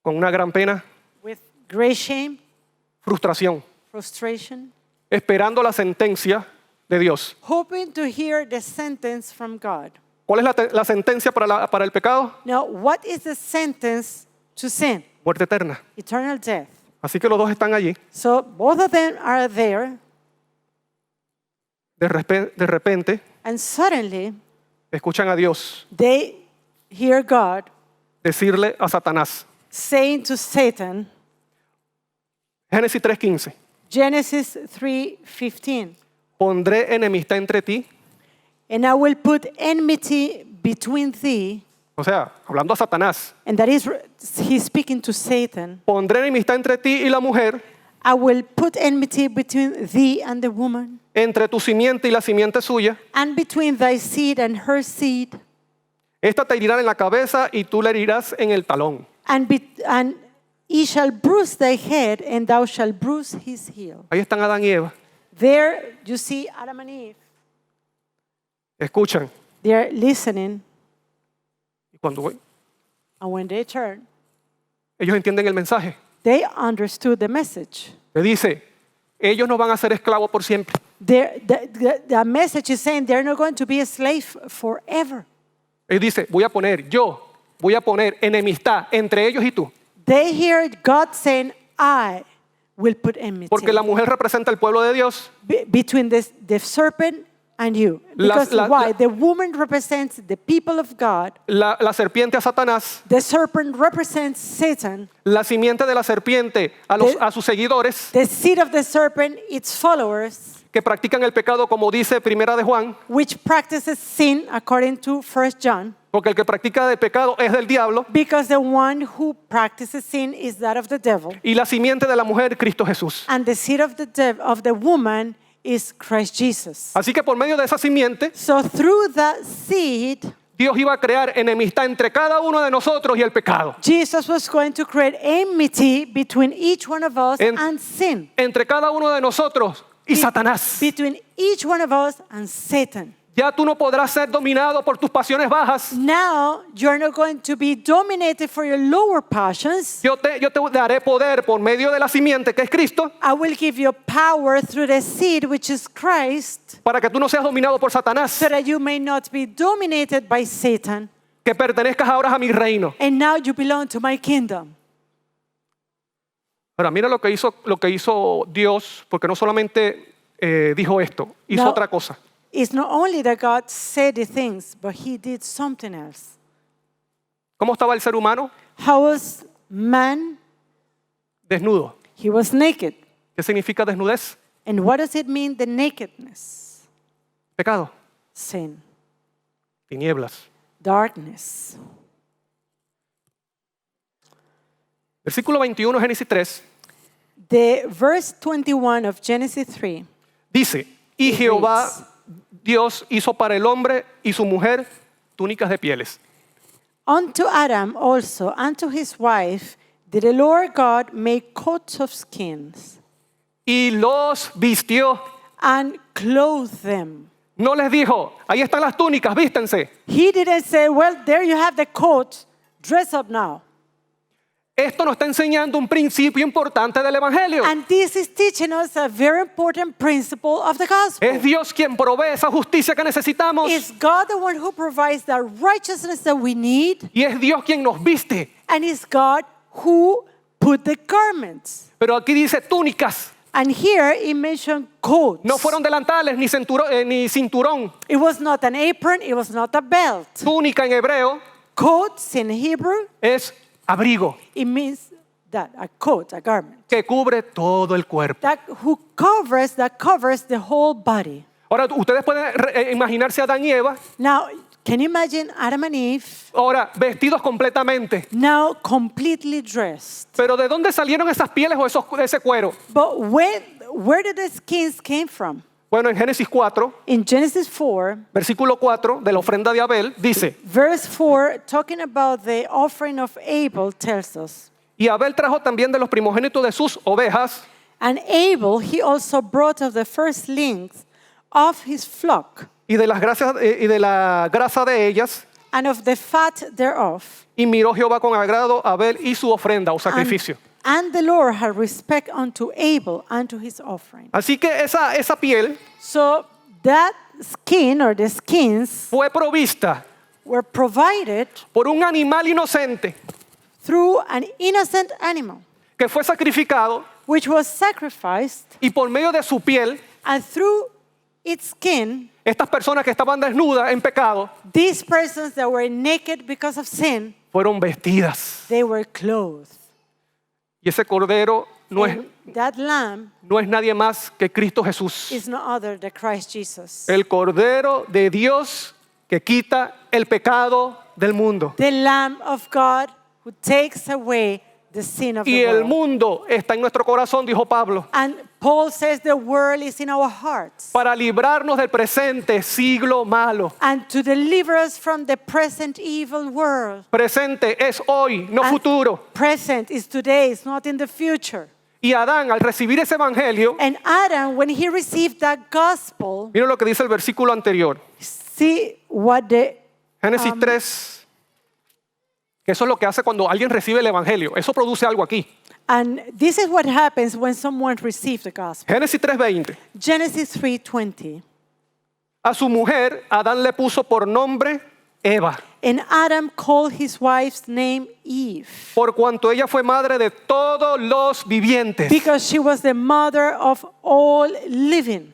con una gran pena, with great shame, frustración, frustration, esperando la sentencia de Dios. hoping to hear the sentence from God. ¿Cuál es la sentencia para el pecado? Now, what is the sentence to sin? Muerte eterna. Eternal death. Así que los dos están allí. So both of them are there, De repente and suddenly escuchan a Dios they hear God decirle a Satanás. saying to Satan, Génesis 3:15. Genesis 3:15, Pondré enemistad entre ti. and I will put enmity between thee, O sea, hablando a Satanás. and that is, he's speaking to Satan. Pondré enemistad entre ti y la mujer, I will put enmity between thee and the woman, entre tu simiente y la simiente suya. and between thy seed and her seed, Esta te herirá en la cabeza y tú le herirás en el talón. and he shall bruise thy head, and thou shalt bruise his heel. Ahí están Adán y Eva. There you see Adam and Eve. Escuchan. They're listening, Y cuando and when they turn, ellos entienden el mensaje, they understood the message. le dice, ellos no van a ser esclavos por siempre. The message is saying they're not going to be a slave forever. Él dice, voy a poner enemistad entre ellos y tú. They hear God saying, I will put enmity Porque la mujer representa el pueblo de Dios. between the serpent and you. Because why? The woman represents the people of God. La serpiente a Satanás. The serpent represents Satan. La simiente de la serpiente a sus seguidores The seed of the serpent, its followers, que practican el pecado, como dice Primera de Juan. which practices sin according to 1 John. Porque el que practica el pecado es del diablo. Because the one who practices sin is that of the devil. Y la simiente de la mujer, Cristo Jesús. And the seed of the woman is Christ Jesus. Así que por medio de esa simiente, So through that seed, Dios iba a crear enemistad entre cada uno de nosotros y el pecado. Jesus was going to create enmity between each one of us En- and sin. Entre cada uno de nosotros y Satanás. Between each one of us and Satan. Ya tú no podrás ser dominado por tus pasiones bajas. Now you're not going to be dominated for your lower passions. Yo te daré poder por medio de la simiente que es Cristo I will give you power through the seed, which is Christ, para que tú no seas dominado por Satanás. so that you may not be dominated by Satan. Que pertenezcas ahora a mi reino. And now you belong to my kingdom. Ahora mira lo que hizo Dios, porque no solamente dijo esto, hizo No. otra cosa. It's not only that God said the things, but he did something else. ¿Cómo estaba el ser humano? How was man? Desnudo. He was naked. ¿Qué significa desnudez? And what does it mean, the nakedness? Pecado. Sin, Tinieblas. darkness. Versículo 21, Génesis 3, The verse 21 of Genesis 3 dice, y Jehová Dios hizo para el hombre y su mujer túnicas de pieles. Unto Adam also, unto his wife, did the Lord God make coats of skins Y los vistió. and clothed them. No les dijo, ahí están las túnicas, vístense. He didn't say, well, there you have the coat, dress up now. Esto nos está enseñando un principio importante del Evangelio. And this is teaching us a very important principle of the gospel. Es Dios quien provee esa justicia que necesitamos. Is God the one who provides the righteousness that we need? Y es Dios quien nos viste. And is God who put the garments? Pero aquí dice túnicas. And here he mentioned coats. No fueron delantales ni cinturón. It was not an apron, it was not a belt. Túnica en hebreo Coats in Hebrew, es abrigo it means that, a coat, a garment. que cubre todo el cuerpo. That covers the whole body. Ahora, ustedes pueden imaginarse a Adán y Eva Now, Can you imagine Adam and Eve Ahora, vestidos completamente. now completely dressed? Pero ¿de dónde salieron esas pieles o ese cuero? But where did the skins came from? Bueno, en Génesis 4, In Genesis 4, versículo 4 de la ofrenda de Abel, dice, verse 4, talking about the offering of Abel, tells us, y Abel trajo también de los primogénitos de sus ovejas and Abel he also brought of the firstlings of his flock, y de la grasa de ellas, and of the fat thereof. y miró Jehová con agrado a Abel y su ofrenda o sacrificio. And the Lord had respect unto Abel and to his offering. Así que esa piel So that skin or the skins fue provista were provided por un animal inocente through an innocent animal, que fue sacrificado, which was sacrificed, y por medio de su piel, and through its skin, estas personas que estaban desnudas en pecado these persons that were naked because of sin, fueron vestidas. they were clothed. Y ese cordero no es And that lamb nadie más que Cristo Jesús. is no other than Christ Jesus. El cordero de Dios que quita el pecado del mundo. The Lamb of God who takes away the sin of Y the el world. mundo está en nuestro corazón, dijo Pablo, And Paul says the world is in our hearts. para librarnos del presente siglo malo. And to deliver us from the present evil world. Presente es hoy, no And futuro. present is today, it's not in the future. Y Adán, al recibir ese evangelio, And Adam, when he received that gospel, miren lo que dice el versículo anterior, see what the Génesis 3, que eso es lo que hace cuando alguien recibe el evangelio. Eso produce algo aquí. and this is what happens when someone receives the gospel. Génesis 3:20. Genesis 3:20. A su mujer, Adán le puso por nombre Eva, And Adam called his wife's name Eve, por cuanto ella fue madre de todos los vivientes. because she was the mother of all living.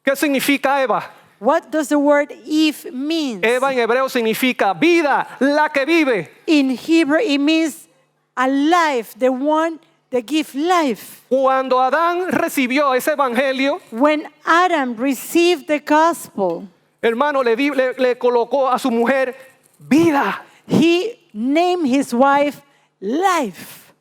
¿Qué significa Eva? What does the word Eve mean? Eva en hebreo significa vida, la que vive. In Hebrew, it means alive, the one that gives life. Cuando Adán recibió ese evangelio, When Adam received the gospel, hermano, le colocó a su mujer vida, he named his wife life,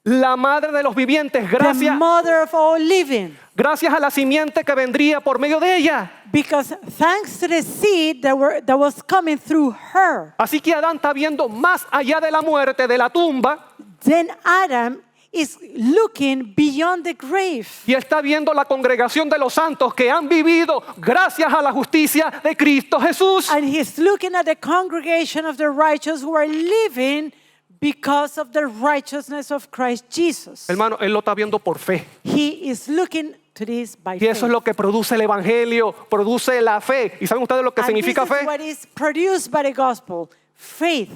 la madre de los vivientes, the gracias, mother of all living. gracias a la simiente que vendría por medio de ella. Because thanks to the seed that was coming through her, Así que Adán está viendo más allá de la muerte, de la tumba, then Adam is looking beyond the grave. y está viendo la congregación de los santos que han vivido gracias a la justicia de Cristo Jesús. And he's looking at the congregation of the righteous who are living because of the righteousness of Christ Jesus. Hermano, él lo está viendo por fe. He is looking to this by Y faith. eso es lo que produce el evangelio, produce la fe. ¿Y saben ustedes lo que And significa this is fe? what is produced by the gospel, faith.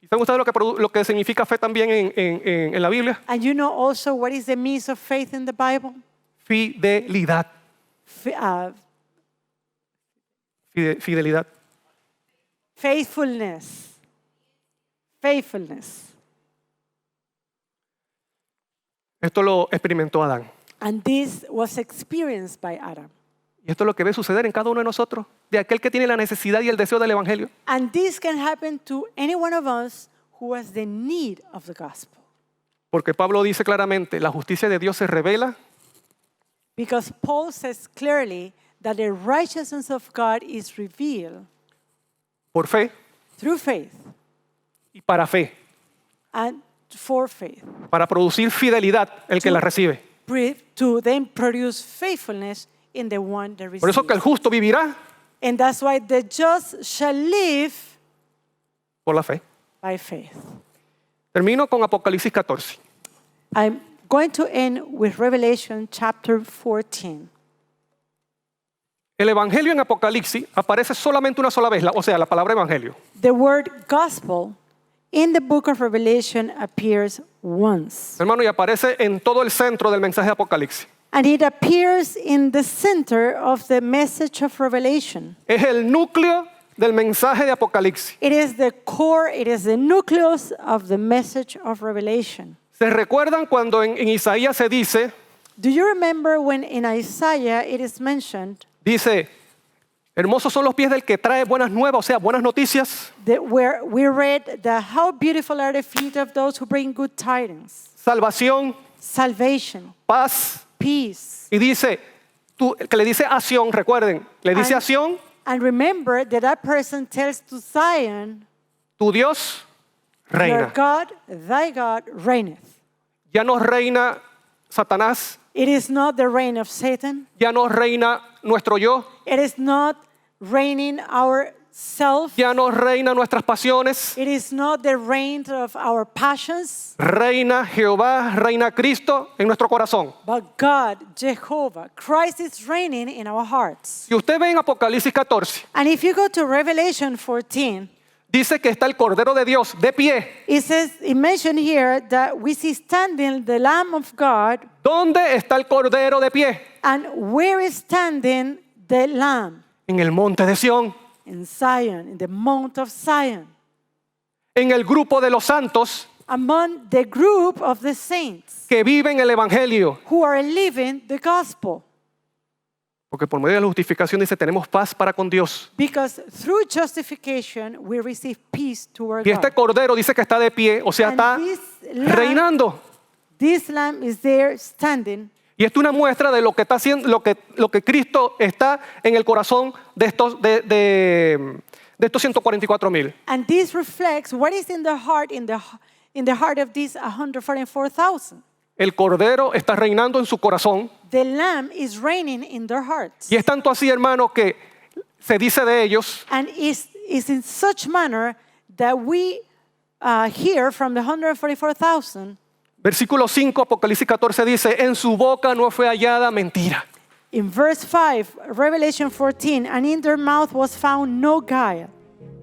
¿Y saben ustedes lo que significa fe también en la Biblia? And you know also what is the means of faith in the Bible? Fidelidad. Fidelidad. Faithfulness. Faithfulness. Esto lo experimentó Adán. And this was experienced by Adam. Y esto es lo que ve suceder en cada uno de nosotros, de aquel que tiene la necesidad y el deseo del evangelio. And this can happen to any one of us who has the need of the gospel. Porque Pablo dice claramente, la justicia de Dios se revela Because Paul says clearly that the righteousness of God is revealed por fe through faith y para fe, and for faith, para producir fidelidad el que la recibe. to then produce faithfulness in the one that Por eso receives. que el justo vivirá And that's why the just shall live por la fe. by faith. Termino con Apocalipsis 14. I'm going to end with Revelation chapter 14. El evangelio en Apocalipsis aparece solamente una sola vez, o sea, la palabra evangelio. The word gospel in the book of Revelation appears once. Hermano, y aparece en todo el centro del mensaje de Apocalipsis. And it appears in the center of the message of Revelation. Es el núcleo del mensaje de Apocalipsis. It is the core, it is the nucleus of the message of Revelation. ¿Se recuerdan cuando en Isaías se dice, Do you remember when in Isaiah it is mentioned, dice, Hermosos son los pies del que trae buenas nuevas, o sea, buenas noticias. Where we read that how beautiful are the feet of those who bring good tidings, Salvación, salvation, paz. peace. Y dice, que le dice a Sión, recuerden, le dice a Sión, And remember that that person tells to Zion, tu Dios your reina. God, thy God, reigneth. Ya no reina Satanás, It is not the reign of Satan. ya no reina nuestro yo, It is not reigning our self. ya no reina nuestras pasiones. It is not the reign of our passions. Reina Jehová, reina Cristo en nuestro corazón. But God, Jehovah, Christ is reigning in our hearts. Si usted ve en Apocalipsis 14, And if you go to Revelation 14, dice que está el Cordero de Dios de pie. it mentioned here that we see standing the Lamb of God. ¿Dónde está el Cordero de pie? And where is standing the Lamb? En el monte de Sión, In Zion, in the Mount of Zion, en el grupo de los santos among the group of the saints que viven el Evangelio. who are living the gospel. Porque por medio de la justificación dice, tenemos paz para con Dios. Because through justification we receive peace toward Y este God. Cordero dice que está de pie, o sea, And está this lamb- reinando. This Lamb is there standing. Y esto es una muestra de lo que está haciendo, lo que Cristo está en el corazón de estos 144,000. And this reflects what is in the heart, in the heart of these 144,000. El Cordero está reinando en su corazón. The Lamb is reigning in their hearts. Y es tanto así, hermano, que se dice de ellos, And is in such manner that we hear from the 144,000. versículo 5, Apocalipsis 14 dice, en su boca no fue hallada mentira. In verse 5, Revelation 14, and in their mouth was found no guile.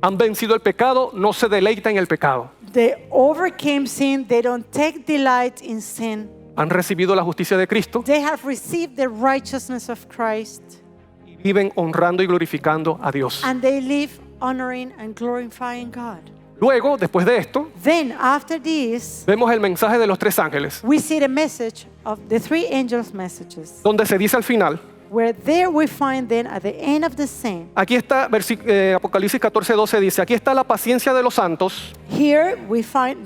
Han vencido el pecado, no se deleita en el pecado. They overcame sin, they don't take delight in sin. Han recibido la justicia de Cristo They have received the righteousness of Christ, y viven honrando y glorificando a Dios. and they live honoring and glorifying God. Luego, después de esto, Then after this, vemos el mensaje de los tres ángeles, we see the message of the three angels' messages, donde se dice al final, where there we find then at the end of the same. aquí está, Apocalipsis 14, 12 dice, aquí está la paciencia de los santos, Here we find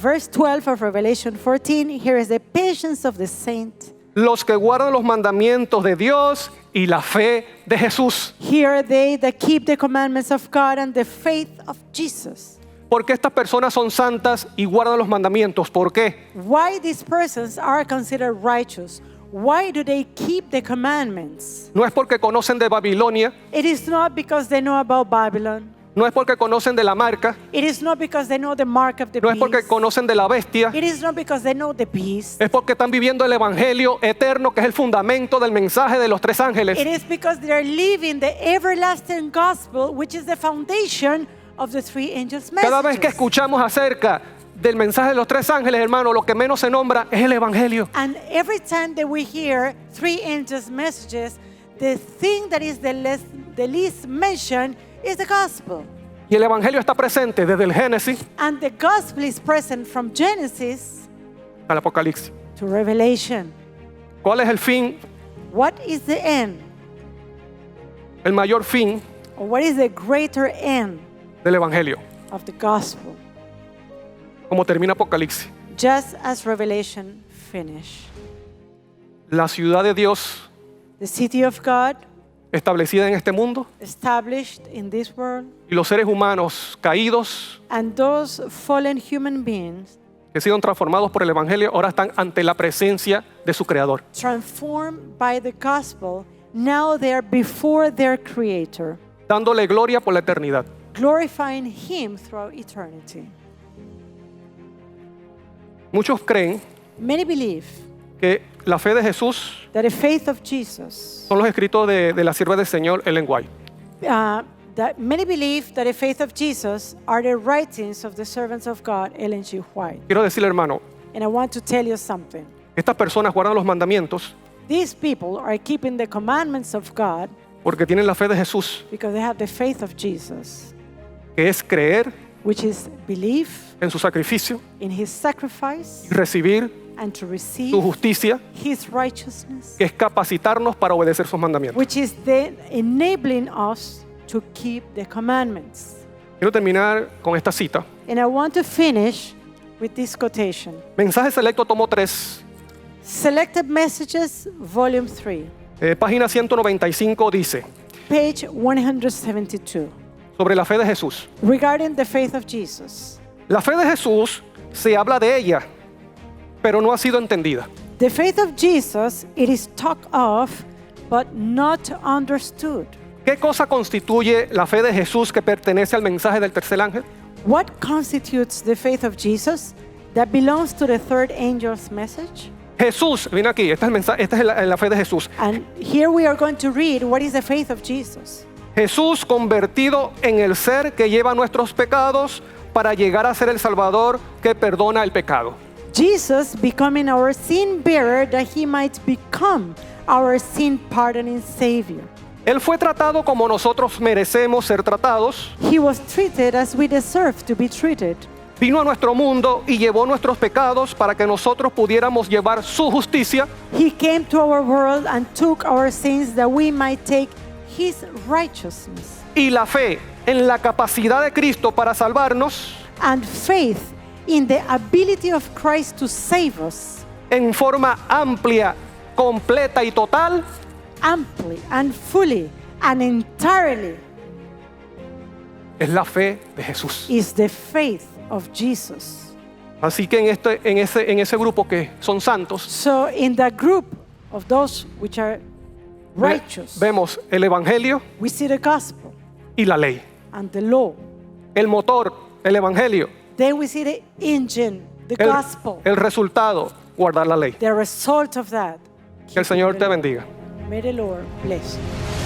verse 12 of Revelation 14. Here is the patience of the saint. los que guardan los mandamientos de Dios y la fe de Jesús. Here are they that keep the commandments of God and the faith of Jesus. Porque estas personas son santas y guardan los mandamientos. ¿Por qué? Why these persons are considered righteous? Why do they keep the commandments? No es porque conocen de Babilonia, It is not because they know about Babylon. no es porque conocen de la marca, It is not because they know the mark of the no es porque beast. conocen de la bestia, It is not because they know the beast. es porque están viviendo el evangelio eterno que es el fundamento del mensaje de los tres ángeles. It is because they are living the everlasting gospel, which is the foundation of the three angels' Cada vez que messages. escuchamos acerca del mensaje de los tres ángeles, hermano, lo que menos se nombra es el evangelio. And every time that we hear three angels' messages, the thing that is the least mentioned is the gospel. Y el evangelio está presente desde el Génesis And the gospel is present from Genesis al Apocalipsis. to Revelation. ¿Cuál es el fin? What is the end? El mayor fin Or what is the greater end del evangelio. of the gospel? Como termina Apocalipsis. Just as Revelation finished. La ciudad de Dios The city of God, establecida en este mundo established in this world, y los seres humanos caídos and those fallen human beings que han sido transformados por el evangelio ahora están ante la presencia de su creador. transformed by the gospel, now they are before their Creator, Dándole gloria por la eternidad. glorifying Him throughout eternity. Muchos creen Many believe que la fe de Jesús that the faith of Jesus, son los escritos de la sierva del Señor, Ellen White. that many believe that the faith of Jesus are the writings of the servants of God, Ellen G. White. Quiero decirle, hermano, And I want to tell you something. estas personas guardan los mandamientos These people are keeping the commandments of God porque tienen la fe de Jesús, because they have the faith of Jesus, que es creer which is belief en su sacrificio in His sacrifice y recibir and to su receive justicia, His righteousness, que es capacitarnos para obedecer sus mandamientos. which is then enabling us to keep the commandments. Quiero terminar con esta cita. And I want to finish with this quotation. Mensaje Selecto, tomo 3, Selected Messages, Volume 3, página 195 dice, page 172, sobre la fe de Jesús. regarding the faith of Jesus. La fe de Jesús se habla de ella, pero no ha sido entendida. The faith of Jesus, it is talked of, but not understood. ¿Qué cosa constituye la fe de Jesús que pertenece al mensaje del tercer ángel? What constitutes the faith of Jesus that belongs to the third angel's message? Jesús, viene aquí, este es el mensaje, esta es la fe de Jesús. And here we are going to read what is the faith of Jesus. Jesús convertido en el ser que lleva nuestros pecados para llegar a ser el Salvador que perdona el pecado. Jesus becoming our sin bearer that he might become our sin pardoning Savior. Él fue tratado como nosotros merecemos ser tratados. He was treated as we deserve to be treated. Vino a nuestro mundo y llevó nuestros pecados para que nosotros pudiéramos llevar su justicia. He came to our world and took our sins that we might take his righteousness. Y la fe en la capacidad de Cristo para salvarnos And faith in the ability of Christ to save us en forma amplia, completa y total amply and fully and entirely es la fe de Jesús. is the faith of Jesus. Así que en ese grupo que son santos, So in the group of those which are righteous, vemos el Evangelio we see the gospel y la ley. and the law. El motor, el Evangelio. Then we see the engine, the gospel, El resultado, guardar la ley. the result of that. Que el Señor te bendiga. May the Lord bless you.